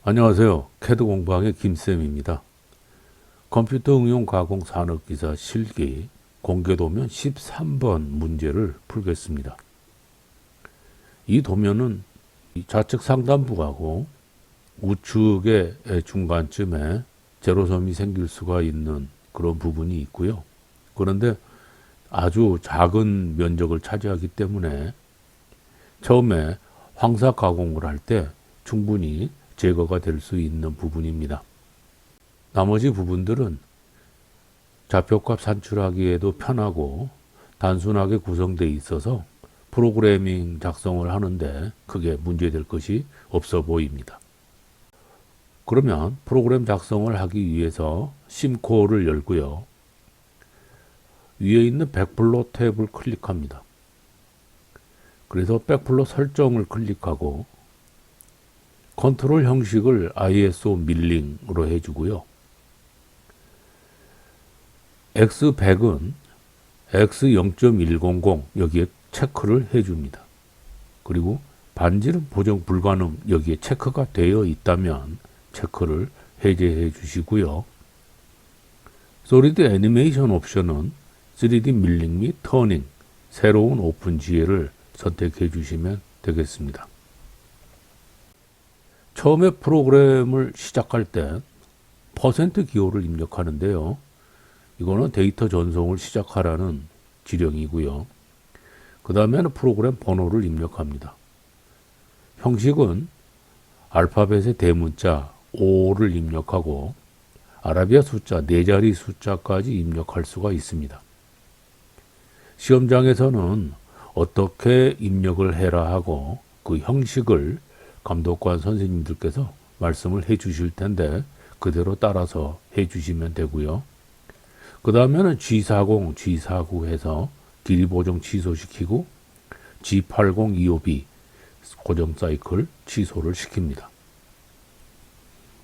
안녕하세요. 캐드 공방의 김쌤입니다. 컴퓨터 응용 가공 산업기사 실기 공개 도면 13번 문제를 풀겠습니다. 이 도면은 좌측 상단부하고 우측의 중간쯤에 제로섬이 생길 수가 있는 그런 부분이 있고요. 그런데 아주 작은 면적을 차지하기 때문에 처음에 황사 가공을 할 때 충분히 제거가 될 수 있는 부분입니다. 나머지 부분들은 좌표값 산출하기에도 편하고 단순하게 구성되어 있어서 프로그래밍 작성을 하는데 크게 문제될 것이 없어 보입니다. 그러면 프로그램 작성을 하기 위해서 심코어를 열고요. 위에 있는 백플롯 탭을 클릭합니다. 그래서 백플롯 설정을 클릭하고 컨트롤 형식을 ISO 밀링으로 해주고요. X100은 X0.100 여기에 체크를 해줍니다. 그리고 반지름 보정 불가능 여기에 체크가 되어 있다면 체크를 해제해 주시고요. 솔리드 애니메이션 옵션은 3D 밀링 및 터닝, 새로운 오픈 지혜를 선택해 주시면 되겠습니다. 처음에 프로그램을 시작할 때 퍼센트 기호를 입력하는데요. 이거는 데이터 전송을 시작하라는 지령이고요. 그 다음에는 프로그램 번호를 입력합니다. 형식은 알파벳의 대문자 5를 입력하고 아라비아 숫자 4자리 숫자까지 입력할 수가 있습니다. 시험장에서는 어떻게 입력을 해라 하고 그 형식을 감독관 선생님들께서 말씀을 해 주실 텐데 그대로 따라서 해 주시면 되고요. 그 다음에는 G40, G49 해서 길이 보정 취소시키고 G80, EOB 고정 사이클 취소를 시킵니다.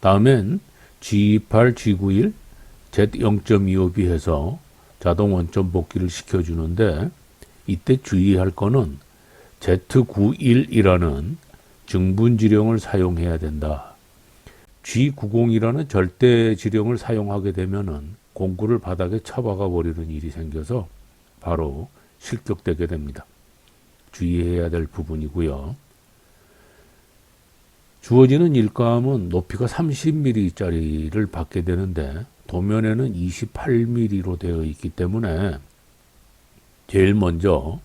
다음엔 G28, G91, Z0.25B 해서 자동 원점 복귀를 시켜주는데 이때 주의할 거는 Z91이라는 증분 지령을 사용해야 된다. G90이라는 절대 지령을 사용하게 되면은 공구를 바닥에 쳐박아 버리는 일이 생겨서 바로 실격되게 됩니다. 주의해야 될 부분이고요. 주어지는 일감은 높이가 30mm짜리를 받게 되는데 도면에는 28mm로 되어 있기 때문에 제일 먼저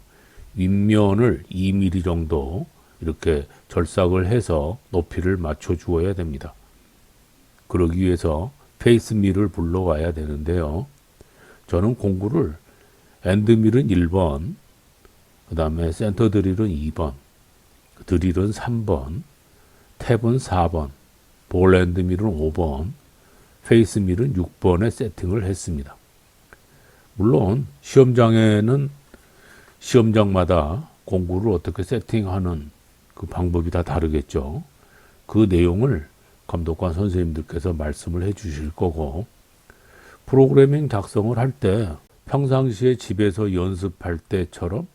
윗면을 2mm 정도 이렇게 절삭을 해서 높이를 맞춰 주어야 됩니다. 그러기 위해서 페이스밀을 불러와야 되는데요. 저는 공구를 엔드밀은 1번, 그 다음에 센터 드릴은 2번, 드릴은 3번, 탭은 4번, 볼 엔드밀은 5번, 페이스밀은 6번에 세팅을 했습니다. 물론 시험장에는 시험장마다 공구를 어떻게 세팅하는 그 방법이 다 다르겠죠. 그 내용을 감독관 선생님들께서 말씀을 해 주실 거고 프로그래밍 작성을 할 때 평상시에 집에서 연습할 때처럼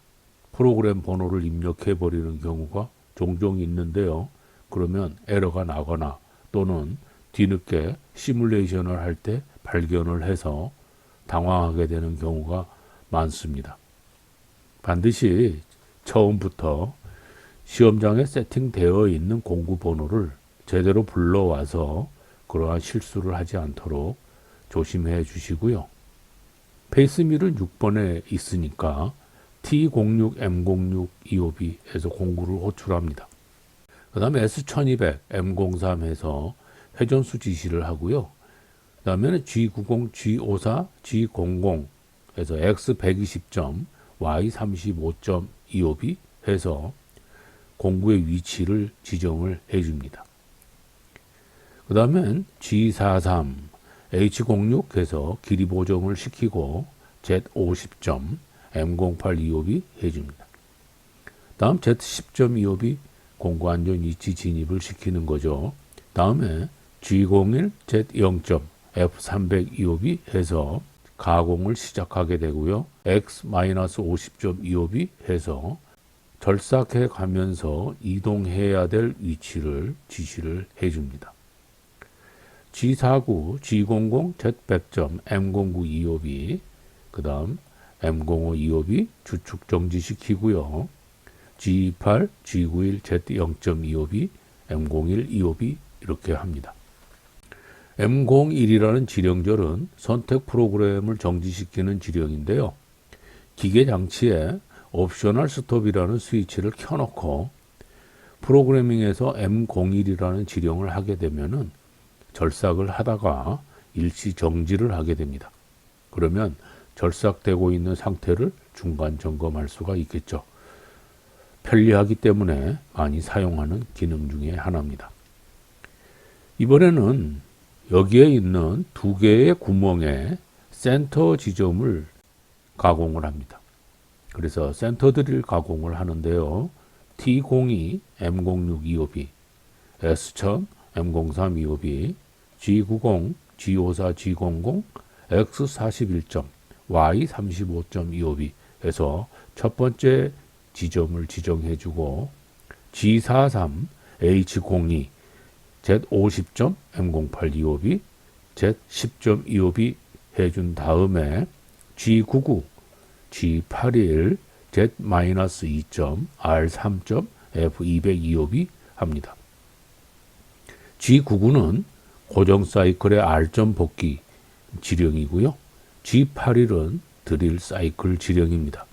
프로그램 번호를 입력해 버리는 경우가 종종 있는데요. 그러면 에러가 나거나 또는 뒤늦게 시뮬레이션을 할 때 발견을 해서 당황하게 되는 경우가 많습니다. 반드시 처음부터 시험장에 세팅되어 있는 공구 번호를 제대로 불러와서 그러한 실수를 하지 않도록 조심해 주시고요. 페이스밀은 6번에 있으니까 T06, M06, EOB에서 공구를 호출합니다. 그 다음에 S1200, M03 해서 회전수 지시를 하고요. 그 다음에는 G90, G54, G00 해서 X120점, Y35점, EOB 해서 공구의 위치를 지정을 해줍니다. 그 다음엔 G43, H06 해서 길이 보정을 시키고 Z50점, M08 EOB 해줍니다. 다음 Z10점 EOB 공구 안전 위치 진입을 시키는 거죠. 다음에 G01, Z0점, F300 EOB 해서 가공을 시작하게 되고요. X-50점 EOB 해서 절삭해 가면서 이동해야 될 위치를 지시를 해줍니다. G49, G00, Z100점, M09 2호비, 그 다음 M05 2호비 주축 정지시키고요. G28, G91, Z0.2호비, M01 2호비 이렇게 합니다. M01이라는 지령절은 선택 프로그램을 정지시키는 지령인데요. 기계 장치에 옵셔널 스톱이라는 스위치를 켜놓고 프로그래밍에서 M01이라는 지령을 하게 되면은 절삭을 하다가 일시 정지를 하게 됩니다. 그러면 절삭되고 있는 상태를 중간 점검할 수가 있겠죠. 편리하기 때문에 많이 사용하는 기능 중에 하나입니다. 이번에는 여기에 있는 두 개의 구멍에 센터 지점을 가공을 합니다. 그래서 센터 드릴 가공을 하는데요. T02, M06 2호비, S1000, M03 2호비, G90, G54, G00, X41점, Y35점 2호비 해서 첫 번째 지점을 지정해주고 G43, H02, Z50점, M08 2호비, Z10점 2호비 해준 다음에 G99, G81, Z-2점, R3점, F200 2호비 합니다. G99는 고정 사이클의 R점 복귀 지령이고요. G81은 드릴 사이클 지령입니다.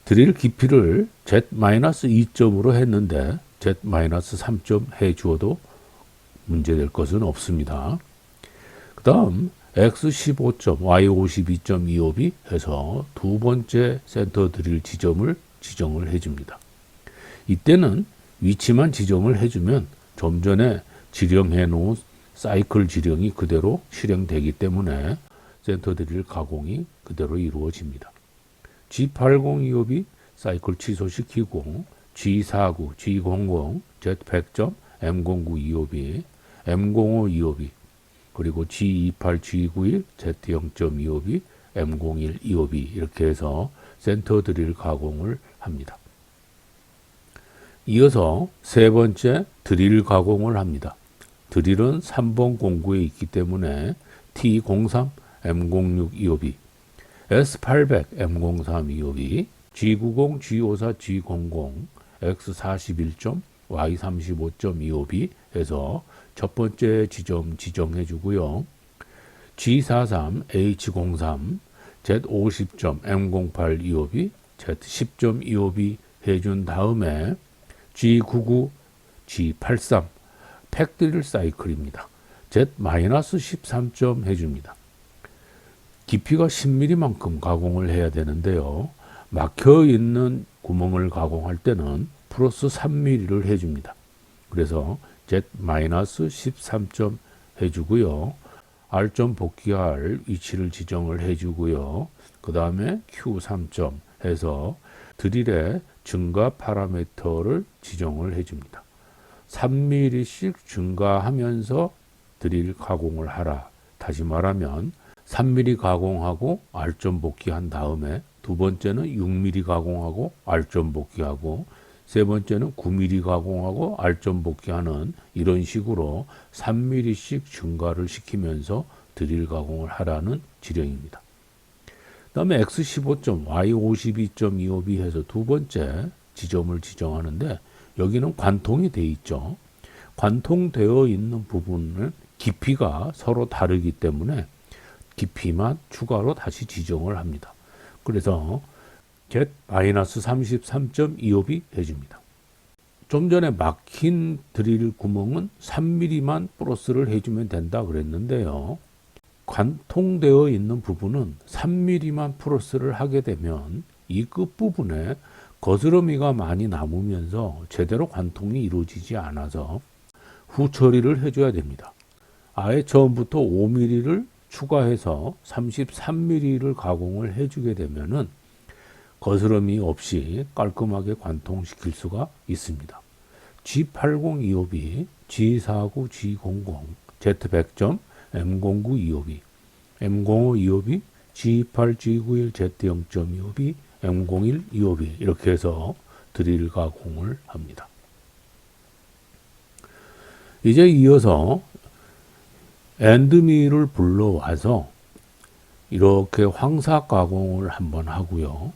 드릴 깊이를 Z-2점으로 했는데 Z-3점 해주어도 문제될 것은 없습니다. 그 다음 X15점, Y52점 2호비 해서 두 번째 센터 드릴 지점을 지정을 해줍니다. 이때는 위치만 지정을 해주면 좀 전에 지령해 놓은 사이클 지령이 그대로 실행되기 때문에 센터 드릴 가공이 그대로 이루어집니다. G80 2호비 사이클 취소시키고 G49, G00, Z100점, M09 2호비, M05 2호비, 그리고 G28, G91, Z0.2호비, M01 2호비 이렇게 해서 센터 드릴 가공을 합니다. 이어서 세 번째 드릴 가공을 합니다. 드릴은 3번 공구에 있기 때문에 T03, M06 2호비, S800, M03 2호비, G90, G54, G00, X41점, Y35점 2호비 해서 첫 번째 지점 지정해 주고요. G43, H03, Z50점, M08 2호비, Z10점 2호비 해준 다음에 G99, G83, 팩드릴 사이클입니다. Z-13점 해줍니다. 깊이가 10mm만큼 가공을 해야 되는데요. 막혀 있는 구멍을 가공할 때는 플러스 3mm를 해줍니다. 그래서 Z-13점 해주고요. R점 복귀할 위치를 지정을 해주고요. 그 다음에 Q3점 해서 드릴의 증가 파라미터를 지정을 해줍니다. 3mm씩 증가하면서 드릴 가공을 하라. 다시 말하면 3mm 가공하고 R점 복귀한 다음에 두 번째는 6mm 가공하고 R점 복귀하고 세 번째는 9mm 가공하고 R점 복귀하는 이런 식으로 3mm씩 증가를 시키면서 드릴 가공을 하라는 지령입니다. 그 다음에 X15점, Y52점 2호비 해서 두 번째 지점을 지정하는데 여기는 관통이 되어 있죠. 관통되어 있는 부분은 깊이가 서로 다르기 때문에 깊이만 추가로 다시 지정을 합니다. 그래서 Z-33점 2호비 해줍니다. 좀 전에 막힌 드릴 구멍은 3mm만 플러스를 해주면 된다 그랬는데요. 관통되어 있는 부분은 3mm만 플러스를 하게 되면 이 끝부분에 거스러미가 많이 남으면서 제대로 관통이 이루어지지 않아서 후처리를 해줘야 됩니다. 아예 처음부터 5mm를 추가해서 33mm를 가공을 해주게 되면은 거스름이 없이 깔끔하게 관통시킬 수가 있습니다. G80 2호비, G49, G00, Z100점, M09 2호비, M05 2호비, G28, G91, Z0.2호비, M01 2호비 이렇게 해서 드릴 가공을 합니다. 이제 이어서 엔드밀을 불러와서 이렇게 황사 가공을 한번 하고요.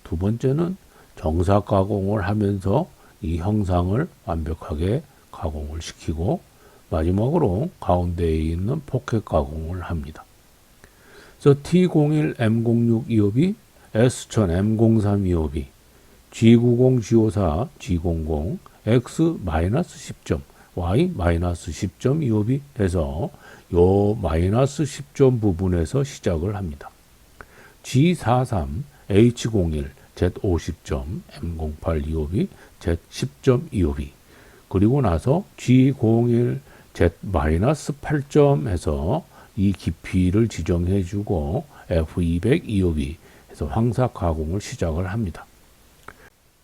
두 번째는 정사 가공을 하면서 이 형상을 완벽하게 가공을 시키고 마지막으로 가운데에 있는 포켓 가공을 합니다. 그래서 T01 M06 2호비, S1000 M03 2호비, G90 G54 G00 X-10점, Y-10점 2호비 해서 요 마이너스 10점 부분에서 시작을 합니다. G43 H01 Z50점 M08 2호비, Z10점 2호비, 그리고 나서 G01 Z-8점 해서 이 깊이를 지정해 주고 F200 2호비 해서 황사 가공을 시작을 합니다.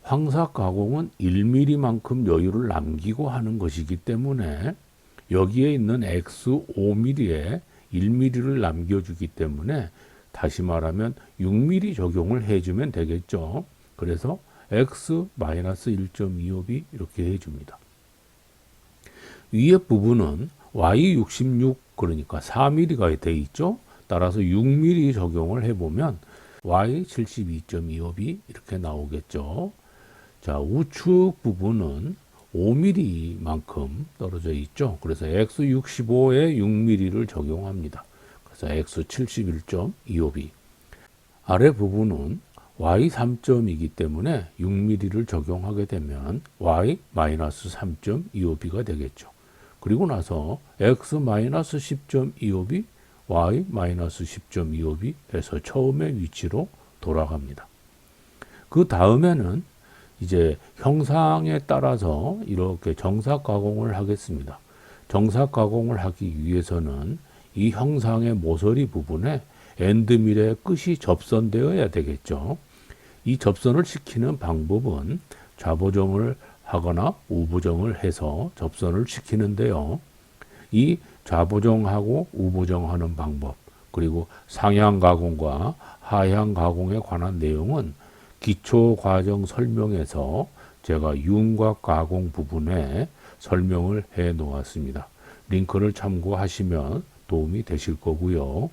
황사 가공은 1mm만큼 여유를 남기고 하는 것이기 때문에 여기에 있는 X5mm에 1mm를 남겨주기 때문에 다시 말하면 6mm 적용을 해주면 되겠죠. 그래서 X-1.25b 이렇게 해줍니다. 위에 부분은 Y66 그러니까 4mm가 돼 있죠. 따라서 6mm 적용을 해보면 Y72.25b 이렇게 나오겠죠. 자, 우측 부분은 5mm만큼 떨어져 있죠. 그래서 X65에 6mm를 적용합니다. 그래서 X71.25b. 아래 부분은 Y3점이기 때문에 6mm를 적용하게 되면 Y-3.25b가 되겠죠. 그리고 나서 X-10.25b, Y-10.25b 해서 처음의 위치로 돌아갑니다. 그 다음에는 이제 형상에 따라서 이렇게 정사 가공을 하겠습니다. 정사 가공을 하기 위해서는 이 형상의 모서리 부분에 엔드밀의 끝이 접선되어야 되겠죠. 이 접선을 시키는 방법은 좌보정을 하거나 우보정을 해서 접선을 시키는데요. 이 좌보정하고 우보정하는 방법, 그리고 상향 가공과 하향 가공에 관한 내용은 기초 과정 설명에서 제가 윤곽 가공 부분에 설명을 해 놓았습니다. 링크를 참고하시면 도움이 되실 거고요.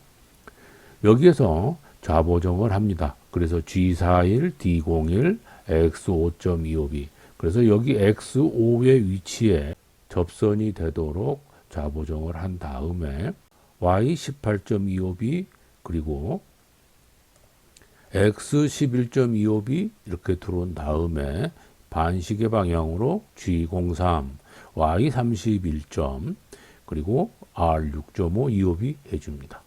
여기에서 좌보정을 합니다. 그래서 G41, D01, X5.25b. 그래서 여기 X5의 위치에 접선이 되도록 좌보정을 한 다음에 Y18.25b 그리고 X11.25b 이렇게 들어온 다음에 반시계 방향으로 G03, Y31점 그리고 R6.5 2호비 해줍니다.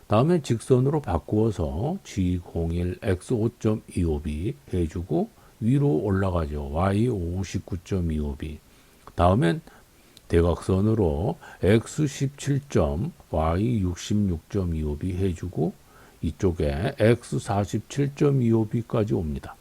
다음에 직선으로 바꾸어서 G01 X5.25b 해주고 위로 올라가죠. Y59.25b. 다음엔 대각선으로 X17점 Y66.25b 해주고 이쪽에 X47.25b까지 옵니다.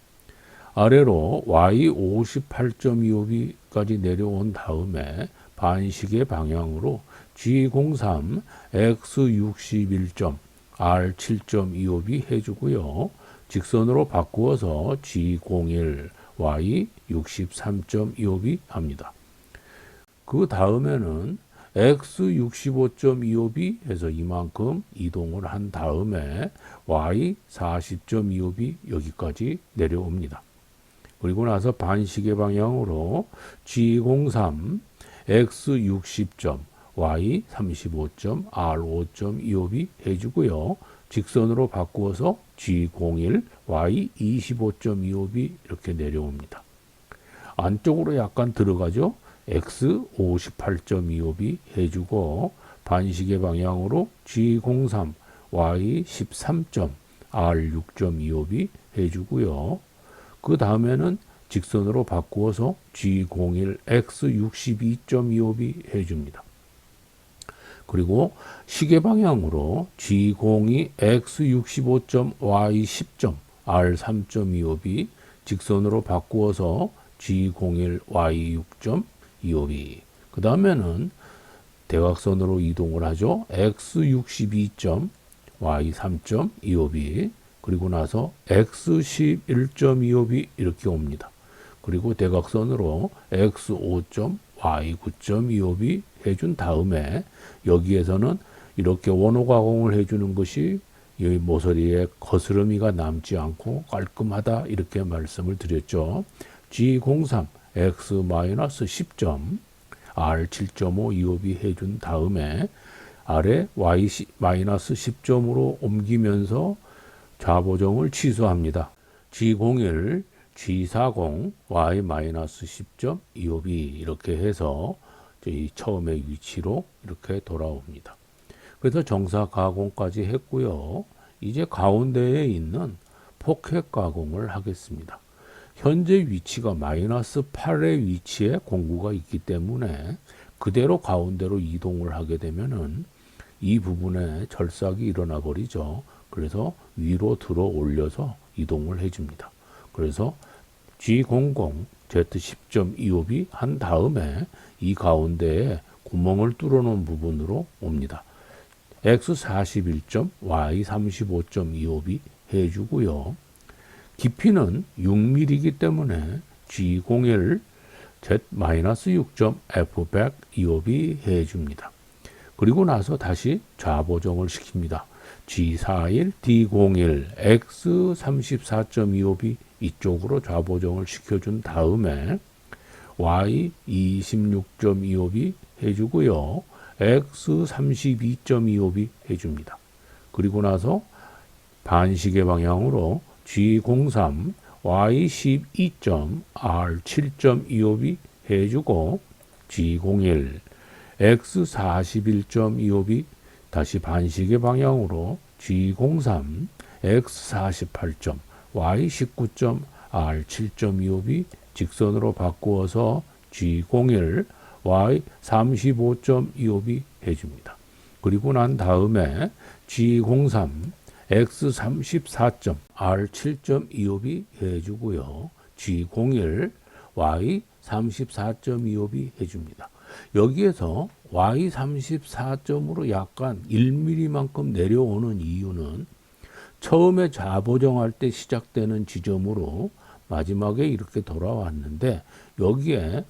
아래로 Y58.25b까지 내려온 다음에 반시계 방향으로 G03 X61점 R7.25b 해주고요. 직선으로 바꾸어서 G01 Y63.25b 합니다. 그 다음에는 X65.25b 해서 이만큼 이동을 한 다음에 Y40.25b 여기까지 내려옵니다. 그리고 나서 반시계 방향으로 G03 X60점 Y35점 R5.25b 해주고요. 직선으로 바꾸어서 G01 Y25.25b 이렇게 내려옵니다. 안쪽으로 약간 들어가죠. X58.25b 해주고 반시계 방향으로 G03 Y13점 R6.25b 해주고요. 그 다음에는 직선으로 바꾸어서 G01 X62.25b 해줍니다. 그리고 시계 방향으로 G02 X65점 Y10점 R3.25b 직선으로 바꾸어서 G01 Y6.25b 그 다음에는 대각선으로 이동을 하죠. X62점 Y3.25b 그리고 나서 X11.25b 이렇게 옵니다. 그리고 대각선으로 X5점 Y9.25b 해준 다음에 여기에서는 이렇게 원호 가공을 해주는 것이 이 모서리에 거스름이가 남지 않고 깔끔하다 이렇게 말씀을 드렸죠. G03 X-10점 R 7.5 이옵이 해준 다음에 아래 Y-10점으로 옮기면서 좌보정을 취소합니다. G01 G40 Y-10점 이옵이 이렇게 해서 저희 처음의 위치로 이렇게 돌아옵니다. 그래서 정사 가공까지 했고요. 이제 가운데에 있는 포켓 가공을 하겠습니다. 현재 위치가 -8의 위치에 공구가 있기 때문에 그대로 가운데로 이동을 하게 되면은 이 부분에 절삭이 일어나 버리죠. 그래서 위로 들어 올려서 이동을 해줍니다. 그래서 G00 Z10점 이옵이 한 다음에 이 가운데에 구멍을 뚫어 놓은 부분으로 옵니다. X41점 Y35점 이옵이 해주고요. 깊이는 6mm이기 때문에 G01 Z-6점 F100 이옵이 해줍니다. 그리고 나서 다시 좌보정을 시킵니다. G41 D01 X34점 이옵이 이쪽으로 좌보정을 시켜준 다음에 Y26점 이옵이 해주고요. X32점 이옵이 해줍니다. 그리고 나서 반시계 방향으로 G03 Y12점 R7점 이옵이 해주고 G01 X41점 이옵이 다시 반시계 방향으로 G03 X48점 Y19점 R7점 이옵이 직선으로 바꾸어서 G01 Y35점 이옵이 해줍니다. 그리고 난 다음에 G03 X34점 R7점 이옵이 해주고요. G01 Y34점 이옵이 해줍니다. 여기에서 Y34점으로 약간 1mm만큼 내려오는 이유는 처음에 좌보정할 때 시작되는 지점으로 마지막에 이렇게 돌아왔는데 여기에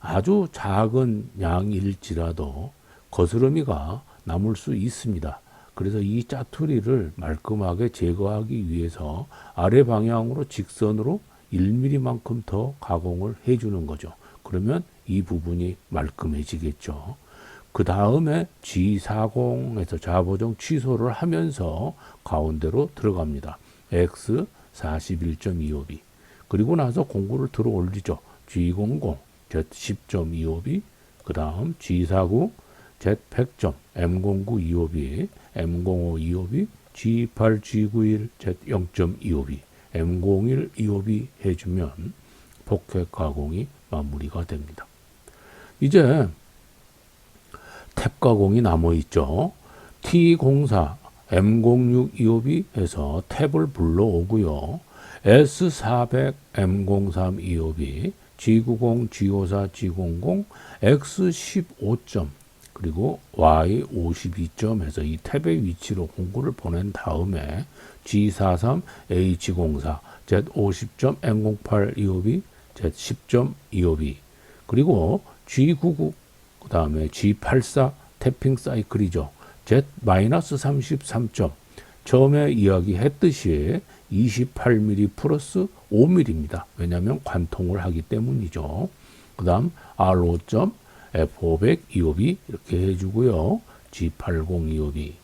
아주 작은 양일지라도 거스름이가 남을 수 있습니다. 그래서 이 짜투리를 말끔하게 제거하기 위해서 아래 방향으로 직선으로 1mm만큼 더 가공을 해주는 거죠. 그러면 이 부분이 말끔해지겠죠. 그 다음에 G40에서 좌보정 취소를 하면서 가운데로 들어갑니다. X41점 이옵이. 그리고 나서 공구를 들어 올리죠. G00 Z10점 이옵이. 그 다음 G49 Z100점 M09 이옵이. M05 이옵이. G8 G91 Z0점 이옵이. M01 이옵이 해주면 포켓 가공이 마무리가 됩니다. 이제 탭 가공이 남아있죠. T04 M06 이옵이 해서 탭을 불러오고요. S400 M03 이옵이 G90 G54 G00 X15점 그리고 Y52점 해서 이 탭의 위치로 공구를 보낸 다음에 G43 H04 Z50점 M08 이옵이 Z10점 이옵이 그리고 G99 그 다음에 G84 태핑 사이클이죠. Z-33점 처음에 이야기했듯이 28mm 플러스 5mm입니다. 왜냐하면 관통을 하기 때문이죠. 그 다음 R5점 F500 이옵이 이렇게 해주고요. G80 이옵이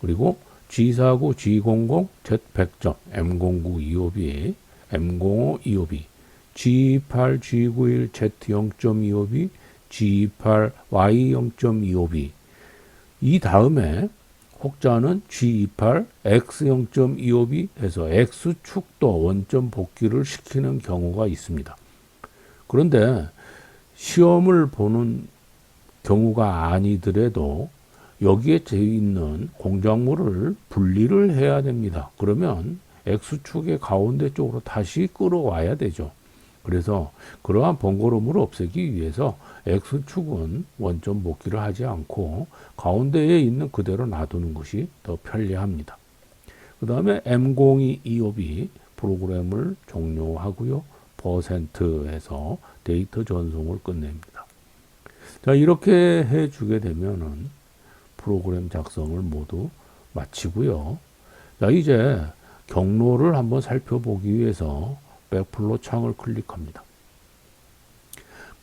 그리고 G49 G00 Z100점 M09 이옵이 M05 이옵이 G28 G91 Z0점 이옵이 G28 Y0점 이옵이 이 다음에 혹자는 G28 X0점 이옵이 해서 X축도 원점 복귀를 시키는 경우가 있습니다. 그런데 시험을 보는 경우가 아니더라도 여기에 재 있는 공작물을 분리를 해야 됩니다. 그러면 X축의 가운데 쪽으로 다시 끌어와야 되죠. 그래서 그러한 번거로움을 없애기 위해서 X축은 원점 복귀를 하지 않고 가운데에 있는 그대로 놔두는 것이 더 편리합니다. 그 다음에 M02 이옵이 프로그램을 종료하고요. 퍼센트에서 데이터 전송을 끝냅니다. 자, 이렇게 해주게 되면은 프로그램 작성을 모두 마치고요. 자, 이제 경로를 한번 살펴보기 위해서 백플로 창을 클릭합니다.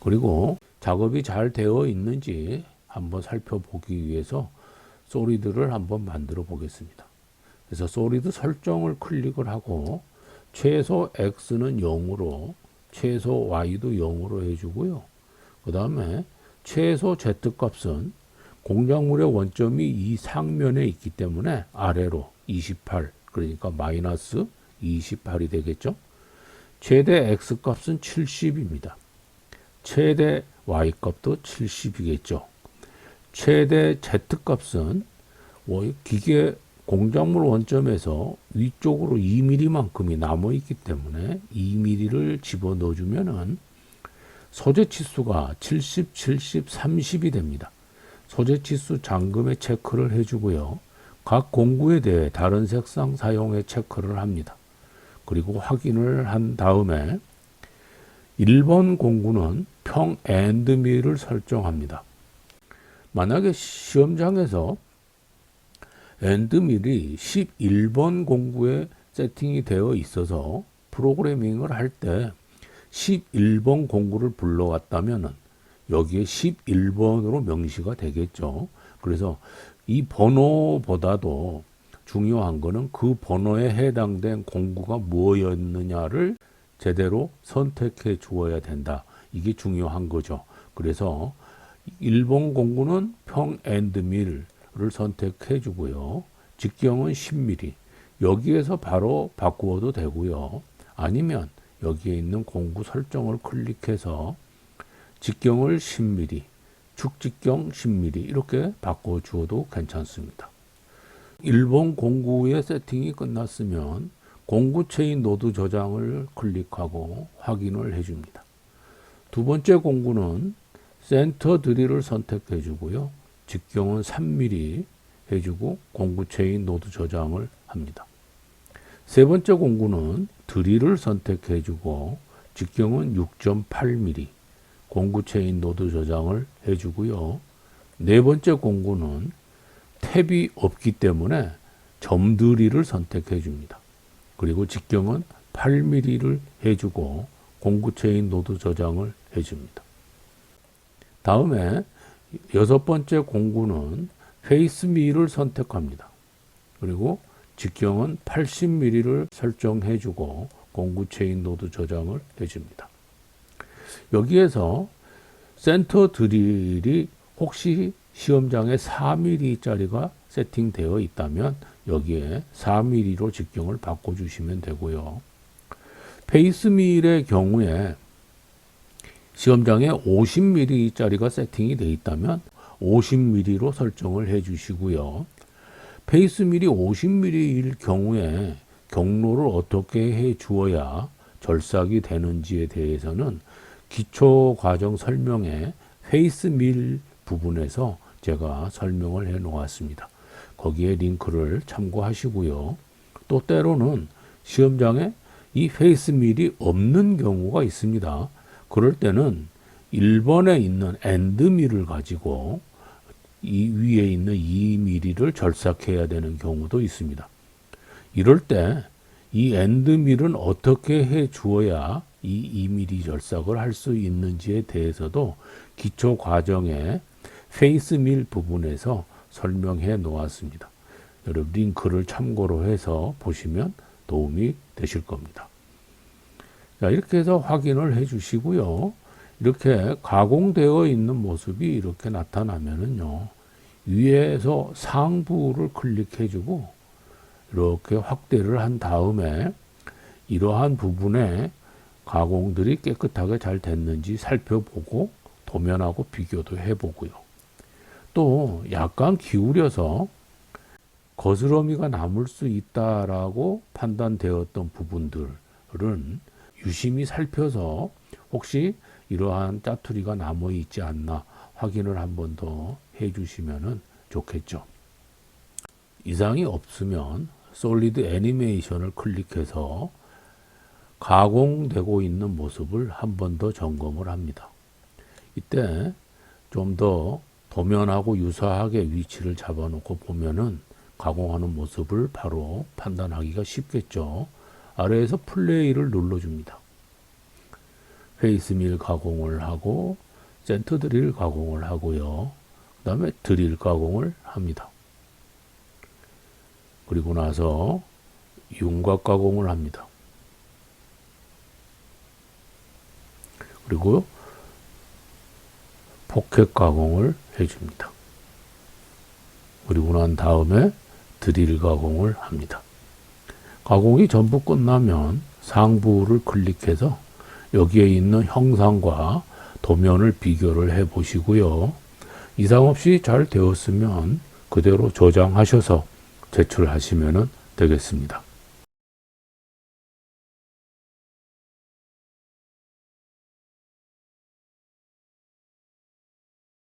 그리고 작업이 잘 되어 있는지 한번 살펴보기 위해서 솔리드를 한번 만들어 보겠습니다. 그래서 솔리드 설정을 클릭을 하고 최소 X는 0으로 최소 Y도 0으로 해주고요. 그 다음에 최소 Z 값은 공작물의 원점이 이 상면에 있기 때문에 아래로 28, 그러니까 마이너스 28이 되겠죠. 최대 X 값은 70입니다. 최대 Y 값도 70이겠죠. 최대 Z 값은 기계 공작물 원점에서 위쪽으로 2mm만큼이 남아있기 때문에 2mm를 집어넣어 주면은 소재 치수가 70, 70, 30이 됩니다. 소재 치수 잠금에 체크를 해주고요. 각 공구에 대해 다른 색상 사용에 체크를 합니다. 그리고 확인을 한 다음에 1번 공구는 평 엔드밀을 설정합니다. 만약에 시험장에서 엔드밀이 11번 공구에 세팅이 되어 있어서 프로그래밍을 할 때 11번 공구를 불러왔다면 여기에 11번으로 명시가 되겠죠. 그래서 이 번호보다도 중요한 거는 그 번호에 해당된 공구가 무엇이었느냐를 제대로 선택해 주어야 된다. 이게 중요한 거죠. 그래서 1번 공구는 평 엔드밀을 선택해 주고요. 직경은 10mm. 여기에서 바로 바꾸어도 되고요. 아니면 여기에 있는 공구 설정을 클릭해서 직경을 10mm, 축직경 10mm 이렇게 바꿔 주어도 괜찮습니다. 1번 공구의 세팅이 끝났으면 공구 체인 노드 저장을 클릭하고 확인을 해줍니다. 두 번째 공구는 센터 드릴을 선택해 주고요. 직경은 3mm 해주고 공구 체인 노드 저장을 합니다. 세 번째 공구는 드릴을 선택해 주고 직경은 6.8mm 공구 체인 노드 저장을 해주고요. 네 번째 공구는 탭이 없기 때문에 점 드릴을 선택해 줍니다. 그리고 직경은 8mm를 해주고 공구 체인 노드 저장을 해줍니다. 다음에 여섯 번째 공구는 페이스 밀을 선택합니다. 그리고 직경은 80mm를 설정해 주고 공구 체인 노드 저장을 해줍니다. 여기에서 센터 드릴이 혹시 시험장에 4mm짜리가 세팅되어 있다면 여기에 4mm로 직경을 바꿔주시면 되고요. 페이스 밀의 경우에 시험장에 50mm짜리가 세팅이 되어 있다면 50mm로 설정을 해 주시고요. 페이스 밀이 50mm일 경우에 경로를 어떻게 해 주어야 절삭이 되는지에 대해서는 기초 과정 설명에 페이스 밀 부분에서 제가 설명을 해 놓았습니다. 거기에 링크를 참고하시고요. 또 때로는 시험장에 이 페이스 밀이 없는 경우가 있습니다. 그럴 때는 1번에 있는 엔드 밀을 가지고 이 위에 있는 2mm를 절삭해야 되는 경우도 있습니다. 이럴 때 이 엔드 밀은 어떻게 해 주어야 이 2mm 절삭을 할 수 있는지에 대해서도 기초 과정의 페이스 밀 부분에서 설명해 놓았습니다. 여러분 링크를 참고로 해서 보시면 도움이 되실 겁니다. 자, 이렇게 해서 확인을 해 주시고요. 이렇게 가공되어 있는 모습이 이렇게 나타나면은요, 위에서 상부를 클릭해 주고 이렇게 확대를 한 다음에 이러한 부분에 가공들이 깨끗하게 잘 됐는지 살펴보고 도면하고 비교도 해보고요. 또 약간 기울여서 거스러미가 남을 수 있다라고 판단되었던 부분들은 유심히 살펴서 혹시 이러한 짜투리가 남아 있지 않나 확인을 한 번 더 해주시면 좋겠죠. 이상이 없으면 솔리드 애니메이션을 클릭해서 가공되고 있는 모습을 한 번 더 점검을 합니다. 이때 좀 더 도면하고 유사하게 위치를 잡아놓고 보면은 가공하는 모습을 바로 판단하기가 쉽겠죠. 아래에서 플레이를 눌러줍니다. 페이스밀 가공을 하고 센터 드릴 가공을 하고요. 그 다음에 드릴 가공을 합니다. 그리고 나서 윤곽 가공을 합니다. 그리고 포켓 가공을 해줍니다. 그리고 난 다음에 드릴 가공을 합니다. 가공이 전부 끝나면 상부를 클릭해서 여기에 있는 형상과 도면을 비교를 해 보시고요. 이상 없이 잘 되었으면 그대로 저장하셔서 제출하시면 되겠습니다.